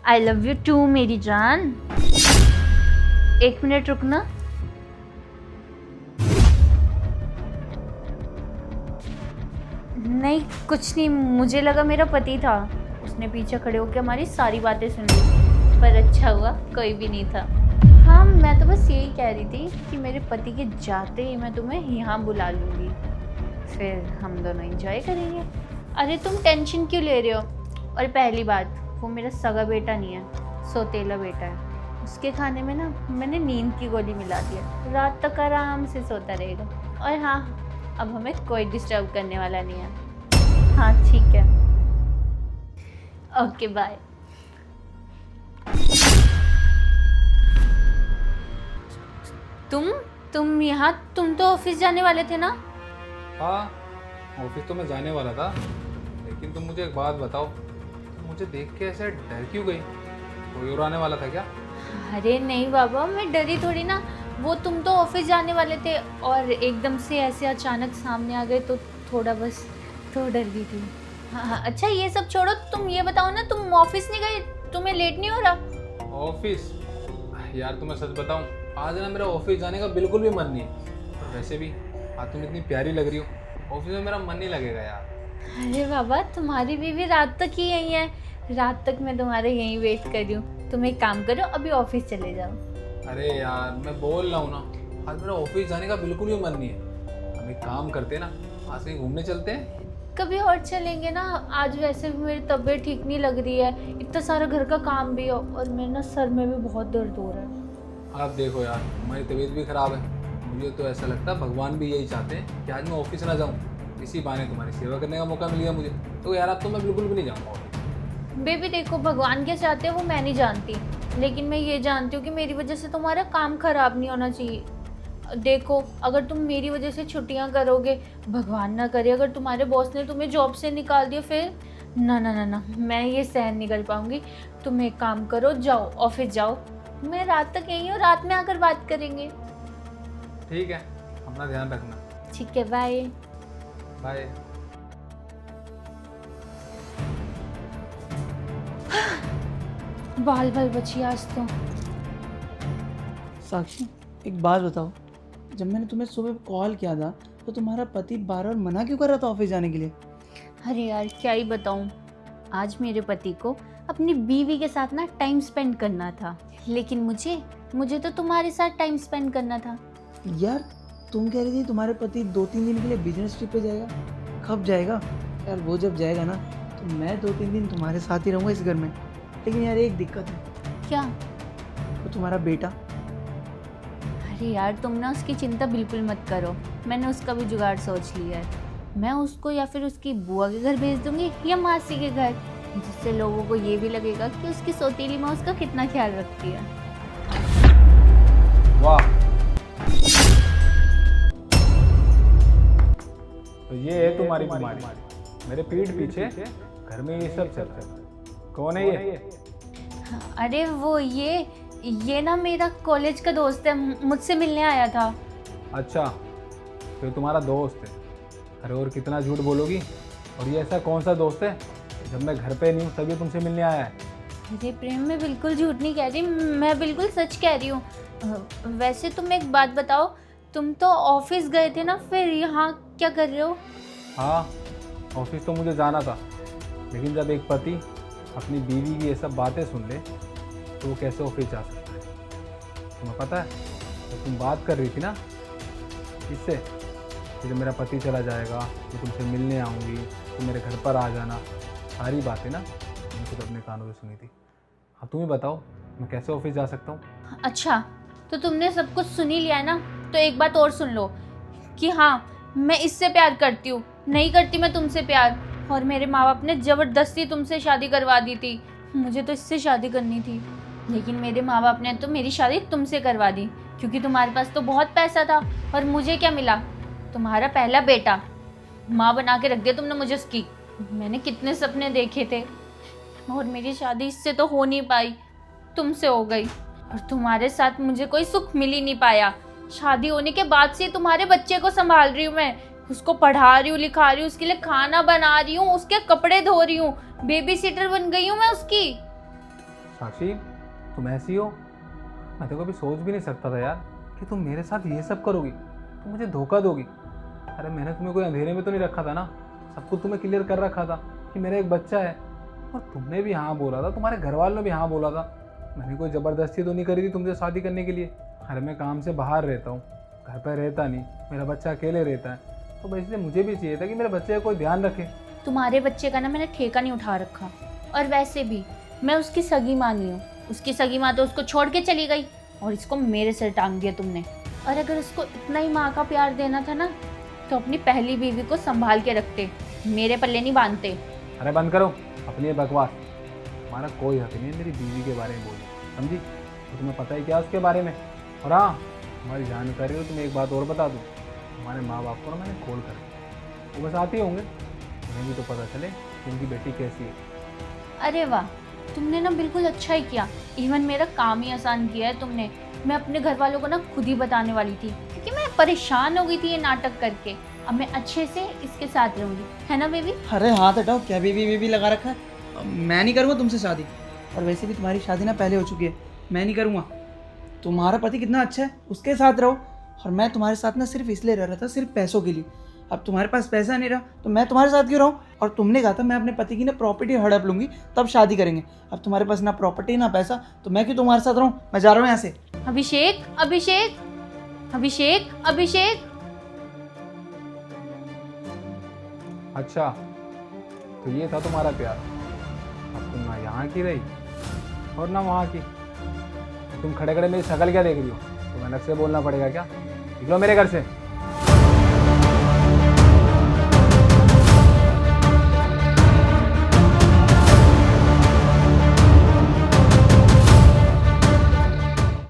I love you to मेरी जान। एक मिनट रुकना। नहीं कुछ नहीं, मुझे लगा मेरा पति था। उसने पीछे खड़े होकर हमारी सारी बातें सुन ली, पर अच्छा हुआ कोई भी नहीं था। हाँ मैं तो बस यही कह रही थी कि मेरे पति के जाते ही मैं तुम्हें यहाँ बुला लूँगी, फिर हम दोनों एंजॉय करेंगे। अरे तुम टेंशन क्यों ले रहे हो? और पहली बात, वो मेरा सगा बेटा नहीं है, सौतेला बेटा है। उसके खाने में ना मैंने नींद की गोली मिला दी है, रात तक आराम से सोता रहेगा। और हाँ, अब हमें कोई डिस्टर्ब करने वाला नहीं है। हाँ ठीक है, ओके बाय। तुम यहाँ, तुम तो ऑफिस जाने वाले थे ना? हाँ ऑफिस तो मैं जाने वाला था, लेकिन तुम मुझे एक बात बताओ, मुझे देख के ऐसे डर क्यों गई? कोई और आने वाला था क्या? अरे नहीं बाबा, मैं डरी थोड़ी ना। वो तुम तो ऑफिस जाने वाले थे और एकदम से ऐसे अचानक सामने आ गए तो थोड़ा बस तो डर गई थी। हाँ अच्छा ये सब छोड़ो, तुम ये बताओ ना, तुम ऑफिस नहीं गए? तुम्हें लेट नहीं हो रहा? ऑफिस? यार तुम्हें सच बताऊं, आज ना मेरा ऑफिस जाने का बिल्कुल भी मन नहीं है। और वैसे भी आज तुम इतनी प्यारी लग रही हो, ऑफिस में मेरा मन नहीं लगेगा यार। अरे बाबा, तुम्हारी बीवी रात तक ही यहीं है, रात तक मैं तुम्हारे यहीं वेट कर रही हूँ। तुम एक काम करो, अभी ऑफिस चले जाओ। अरे यार मैं बोल रहा हूँ ना, आज मेरा ऑफिस जाने का बिल्कुल भी मन नहीं है। हम एक काम करते हैं ना, आज कहीं घूमने चलते हैं। कभी और चलेंगे ना। आज वैसे भी मेरी तबीयत ठीक नहीं लग रही है, इतना सारा घर का काम भी हो और मेरे ना सर में भी बहुत दर्द हो रहा है। आप देखो यार, हमारी तबीयत भी ख़राब है। मुझे तो ऐसा लगता है भगवान भी यही चाहते हैं कि आज मैं ऑफिस ना जाऊँ, इसी बहाने तुम्हारी सेवा करने का मौका मिल गया मुझे। तो यार अब तो मैं बिल्कुल भी नहीं जाऊँगा। बेबी देखो, भगवान क्या चाहते हैं वो मैं नहीं जानती, लेकिन मैं ये जानती हूँ कि मेरी वजह से तुम्हारा काम खराब नहीं होना चाहिए। देखो अगर तुम मेरी वजह से छुट्टियाँ करोगे, भगवान ना करे अगर तुम्हारे बॉस ने तुम्हें जॉब से निकाल दिया, फिर ना ना ना ना, मैं ये सहन नहीं कर पाऊँगी। तुम एक काम करो, जाओ ऑफिस जाओ, मैं रात तक यहीं हूँ, रात में आकर बात करेंगे। ठीक है, अपना ध्यान रखना। ठीक है, बाय बाय। बाल बाल बची आज तो। साक्षी एक बात बताओ, जब मैंने तुम्हें सुबह कॉल किया था तो तुम्हारा पति बार बार मना क्यों कर रहा था ऑफिस जाने के लिए? अरे यार क्या ही बताऊं, आज मेरे पति को अपनी बीवी के साथ ना टाइम स्पेंड करना था, लेकिन मुझे तो तुम्हारे साथ टाइम स्पेंड करना था। यार तुम कह रही थी तुम्हारे पति 2-3 दिन के लिए बिजनेस ट्रिप पे जाएगा, कब जाएगा? यार वो जब जाएगा ना तो मैं 2-3 दिन तुम्हारे साथ ही रहूँगा इस घर में। लेकिन यार एक दिक्कत है। क्या? वो तुम्हारा बेटा। अरे यार तुम ना उसकी चिंता बिल्कुल मत करो, मैंने उसका भी जुगाड़ सोच लिया है। मैं उसको या फिर उसकी बुआ के घर भेज दूंगी या मासी के घर, जिससे लोगों को ये भी लगेगा कि उसकी सौतेली माँ उसका कितना ख्याल रखती है। वाह, तो ये है तुम्हारी बीमारी, मेरे पीठ पीछे घर में ये सब चलता है। कौन है ये? अरे वो ये ना मेरा कॉलेज का दोस्त है, मुझसे मिलने आया था। अच्छा, तो तुम्हारा दोस्त है? अरे और कितना झूठ बोलोगी? और ये ऐसा कौन सा दोस्त है जब मैं घर पे नहीं हूँ तभी तुमसे मिलने आया है? अरे प्रेम, मैं बिल्कुल झूठ नहीं कह रही, मैं बिल्कुल सच कह रही हूँ। वैसे तुम एक बात बताओ, तुम तो ऑफिस गए थे ना, फिर यहाँ क्या कर रहे हो? हाँ ऑफिस तो मुझे जाना था, लेकिन जब एक पति अपनी बीवी की ये सब बातें सुन ले तो वो कैसे ऑफिस जा सकता है? तुम्हें पता है, जब तुम बात कर रही थी ना इससे कि जब मेरा पति चला जाएगा तो तुमसे मिलने आऊँगी, तो मेरे घर पर आ जाना, सारी बातें ना मैंने खुद अपने कानों से सुनी थी। हाँ तुम ही बताओ, मैं कैसे ऑफिस जा सकता हूँ? अच्छा तो तुमने सब कुछ सुन ही लिया है ना, तो एक बात और सुन लो कि हाँ मैं इससे प्यार करती हूँ, नहीं करती मैं तुमसे प्यार। और मेरे माँ बाप ने ज़बरदस्ती तुमसे शादी करवा दी थी, मुझे तो इससे शादी करनी थी, लेकिन मेरे माँ बाप ने तो मेरी शादी तुमसे करवा दी, क्योंकि तुम्हारे पास तो बहुत पैसा था। और मुझे क्या मिला? तुम्हारा पहला बेटा, माँ बना के रख दिया तुमने मुझे उसकी। मैंने कितने सपने देखे थे, और मेरी शादी इससे तो हो नहीं पाई, तुमसे हो गई। और तुम्हारे साथ मुझे कोई सुख मिल ही नहीं पाया। शादी होने के बाद से तुम्हारे बच्चे को संभाल रही हूँ मैं, उसको पढ़ा रही हूँ, लिखा रही हूँ, उसके लिए खाना बना रही हूँ, उसके कपड़े धो रही हूँ, बेबी सिटर बन गई हूँ मैं उसकी। साक्षी, तुम ऐसी हो? मैं तो कभी सोच भी नहीं सकता था यार कि तुम मेरे साथ ये सब करोगी, तुम मुझे धोखा दोगी। अरे मैंने तुम्हें कोई अंधेरे में तो नहीं रखा था ना, सब कुछ तुम्हें क्लियर कर रखा था कि मेरा एक बच्चा है। और तुमने भी हाँ बोला था, तुम्हारे घर वालों ने भी हाँ बोला था। मैंने कोई ज़बरदस्ती तो नहीं करी थी तुमसे शादी करने के लिए। अरे मैं काम से बाहर रहता हूँ, घर पर रहता नहीं, मेरा बच्चा अकेले रहता है, तो बस इसलिए मुझे भी चाहिए था कि मेरे बच्चे का कोई ध्यान रखे। तुम्हारे बच्चे का ना मैंने ठेका नहीं उठा रखा, और वैसे भी मैं उसकी सगी माँ नहीं हूँ। उसकी सगी माँ तो उसको छोड़ के चली गई और इसको मेरे सिर टांग दिया तुमने। और अगर उसको इतना ही माँ का प्यार देना था ना तो अपनी पहली बीवी को संभाल के रखते, मेरे पल्ले नहीं बांधते। अरे बंद करो अपनी ये बकवास। हमारा कोई हक नहीं है मेरी बीवी के बारे में बोलने, समझी? तो तुम्हें पता ही क्या उसके बारे में। और हाँ, हमारी जानकारी हो, तुम्हें एक बात और बता दूँ, हमारे माँ बाप को ना मैंने खोल कर, वो बस आते होंगे, उन्हें भी तो पता चले कि उनकी बेटी कैसी है। अरे वाह, तुमने ना बिल्कुल अच्छा ही किया। इवन मेरा काम ही आसान किया है तुमने। मैं अपने घर वालों को ना खुद ही बताने वाली थी, क्योंकि मैं परेशान हो गई थी ये नाटक करके। अब मैं अच्छे से इसके साथ रहूंगी, है ना बेबी? अरे हाथ हटाओ, क्या बेबी लगा रखा है? मैं नहीं करूँगा तुमसे शादी। और वैसे भी तुम्हारी शादी ना पहले हो चुकी है, मैं नहीं करूँगा। तुम्हारा पति कितना अच्छा है, उसके साथ रहो। और मैं तुम्हारे साथ ना सिर्फ इसलिए रह रहा था, सिर्फ पैसों के लिए। अब तुम्हारे पास पैसा नहीं रहा तो मैं तुम्हारे साथ क्यों रहूँ? और तुमने कहा था मैं अपने पति की ना प्रॉपर्टी हड़प लूंगी तब शादी करेंगे। अब तुम्हारे पास ना प्रॉपर्टी ना पैसा, तो मैं क्यों तुम्हारे साथ रहूँ? मैं जा रहा हूँ यहाँ से। अभिषेक, अभिषेक, अभिषेक, अभिषेक। अच्छा, तो ये था तुम्हारा प्यार। अब तुम ना यहाँ की रही और ना वहाँ की। तुम खड़े खड़े मेरी शक्ल क्या देख रही हो? तुम्हें अलग से बोलना पड़ेगा क्या? निकलो मेरे घर से।